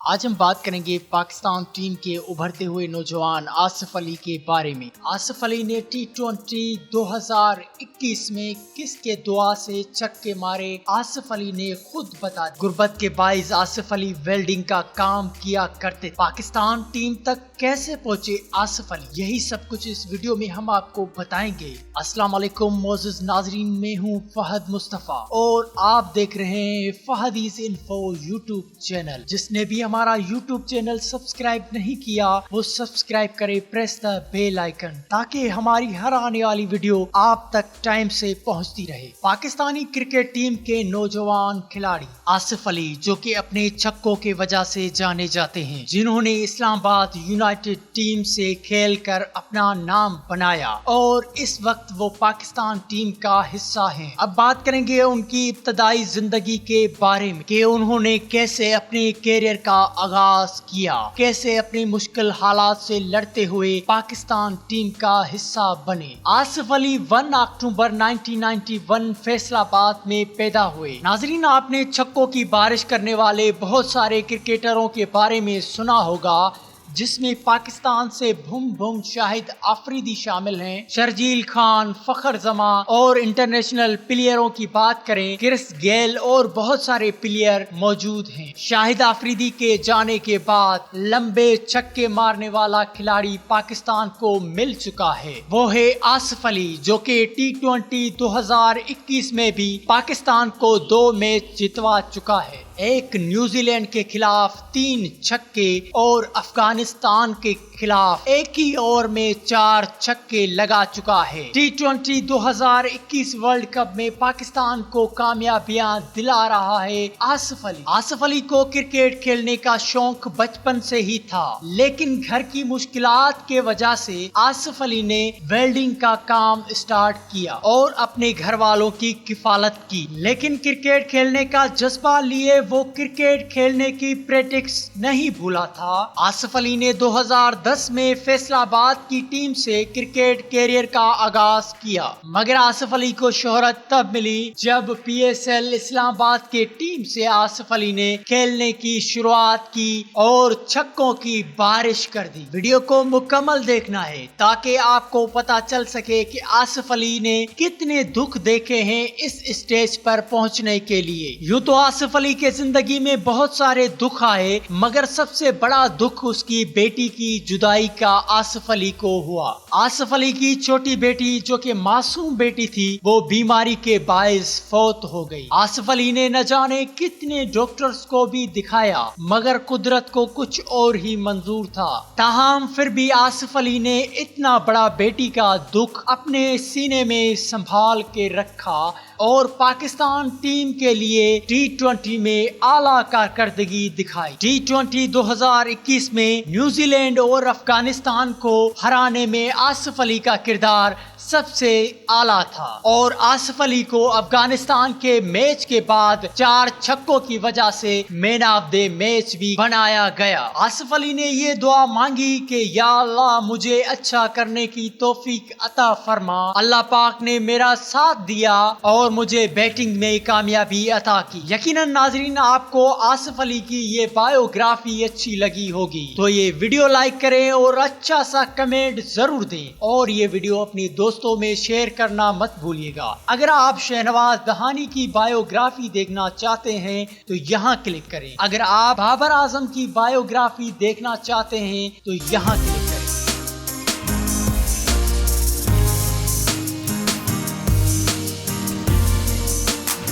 آج ہم بات کریں گے پاکستان ٹیم کے ابھرتے ہوئے نوجوان آصف علی کے بارے میں۔ آصف علی نے T20 2021 میں کس کے دعا سے چھکے مارے، آصف علی نے خود بتا دیا۔ غربت کے باعث آصف علی ویلڈنگ کا کام کیا کرتے، پاکستان ٹیم تک کیسے پہنچے آصف علی، یہی سب کچھ اس ویڈیو میں ہم آپ کو بتائیں گے۔ السلام علیکم معزز ناظرین، میں ہوں فہد مصطفیٰ اور آپ دیکھ رہے ہیں فہدیز انفو یوٹیوب چینل۔ جس نے بھی ہمارا یوٹیوب چینل سبسکرائب نہیں کیا وہ سبسکرائب کرے، پریس دا بیل آئیکن، تاکہ ہماری ہر آنے والی ویڈیو آپ تک ٹائم سے پہنچتی رہے۔ پاکستانی کرکٹ ٹیم کے نوجوان کھلاڑی آصف علی، جو کہ اپنے چھکوں کی وجہ سے جانے جاتے ہیں، جنہوں نے اسلام آباد یونائٹڈ ٹیم سے کھیل کر اپنا نام بنایا اور اس وقت وہ پاکستان ٹیم کا حصہ ہیں۔ اب بات کریں گے ان کی ابتدائی زندگی کے بارے میں کہ انہوں نے کیسے اپنے کیریئر کا آغاز کیا، کیسے اپنی مشکل حالات سے لڑتے ہوئے پاکستان ٹیم کا حصہ بنے۔ آصف علی 1 اکتوبر 1991 فیصل آباد میں پیدا ہوئے۔ ناظرین، آپ نے چھکوں کی بارش کرنے والے بہت سارے کرکٹروں کے بارے میں سنا ہوگا، جس میں پاکستان سے بھم بھم شاہد آفریدی شامل ہیں۔ شرجیل خان، فخر زمان اور انٹرنیشنل پلیئروں کی بات کریں، کرس گیل اور بہت سارے پلیئر موجود ہیں۔ شاہد آفریدی کے جانے کے بعد لمبے چھکے مارنے والا کھلاڑی پاکستان کو مل چکا ہے، وہ ہے آصف علی، جو کہ T20 2021 میں بھی پاکستان کو 2 میچ جتوا چکا ہے۔ ایک نیوزی لینڈ کے خلاف 3 چھکے اور افغانستان کے خلاف ایک ہی اوور میں 4 چھکے لگا چکا ہے۔ T20 2021 ورلڈ کپ میں پاکستان کو کامیابیاں دلا رہا ہے آصف علی۔ آصف علی کو کرکٹ کھیلنے کا شوق بچپن سے ہی تھا، لیکن گھر کی مشکلات کے وجہ سے آصف علی نے ویلڈنگ کا کام اسٹارٹ کیا اور اپنے گھر والوں کی کفالت کی، لیکن کرکٹ کھیلنے کا جذبہ لیے وہ کرکٹ کھیلنے کی پریکٹس نہیں بھولا تھا۔ آصف علی نے 2010 میں فیصل آباد کی ٹیم سے کرکٹ کیریئر کا آغاز کیا، مگر آصف علی کو شہرت تب ملی جب PSL اسلام آباد کے ٹیم سے آصف علی نے کھیلنے کی شروعات کی اور چھکوں کی بارش کر دی۔ ویڈیو کو مکمل دیکھنا ہے تاکہ آپ کو پتا چل سکے کہ آصف علی نے کتنے دکھ دیکھے ہیں اس اسٹیج پر پہنچنے کے لیے۔ یوں تو آصف علی کے زندگی میں بہت سارے دکھ آئے، مگر سب سے بڑا دکھ اس کی بیٹی کی جدائی کا آصف علی کو ہوا۔ آصف علی کی چھوٹی بیٹی، جو کہ معصوم بیٹی تھی، وہ بیماری کے باعث فوت ہو گئی۔ آصف علی نے نہ جانے کتنے ڈاکٹرز کو بھی دکھایا، مگر قدرت کو کچھ اور ہی منظور تھا۔ تاہم پھر بھی آصف علی نے اتنا بڑا بیٹی کا دکھ اپنے سینے میں سنبھال کے رکھا اور پاکستان ٹیم کے لیے T20 میں اعلیٰ کارکردگی دکھائی۔ T20 2021 میں نیوزی لینڈ اور افغانستان کو ہرانے میں آصف علی کا کردار سب سے اعلیٰ تھا اور آصف علی کو افغانستان کے میچ کے بعد 4 چھکوں کی وجہ سے مین آف دی میچ بھی بنایا گیا۔ آصف علی نے یہ دعا مانگی کہ یا اللہ مجھے اچھا کرنے کی توفیق عطا فرما۔ اللہ پاک نے میرا ساتھ دیا اور مجھے بیٹنگ میں کامیابی عطا کی۔ یقیناً ناظرین، آپ کو آصف علی کی یہ بایوگرافی اچھی لگی ہوگی تو یہ ویڈیو لائک کریں اور اچھا سا کمنٹ ضرور دیں، اور یہ ویڈیو اپنی دوستوں میں شیئر کرنا مت بھولیے گا۔ اگر آپ شہنواز دہانی کی بایوگرافی دیکھنا چاہتے ہیں تو یہاں کلک کریں۔ اگر آپ بابر اعظم کی بایوگرافی دیکھنا چاہتے ہیں تو یہاں کلک کریں۔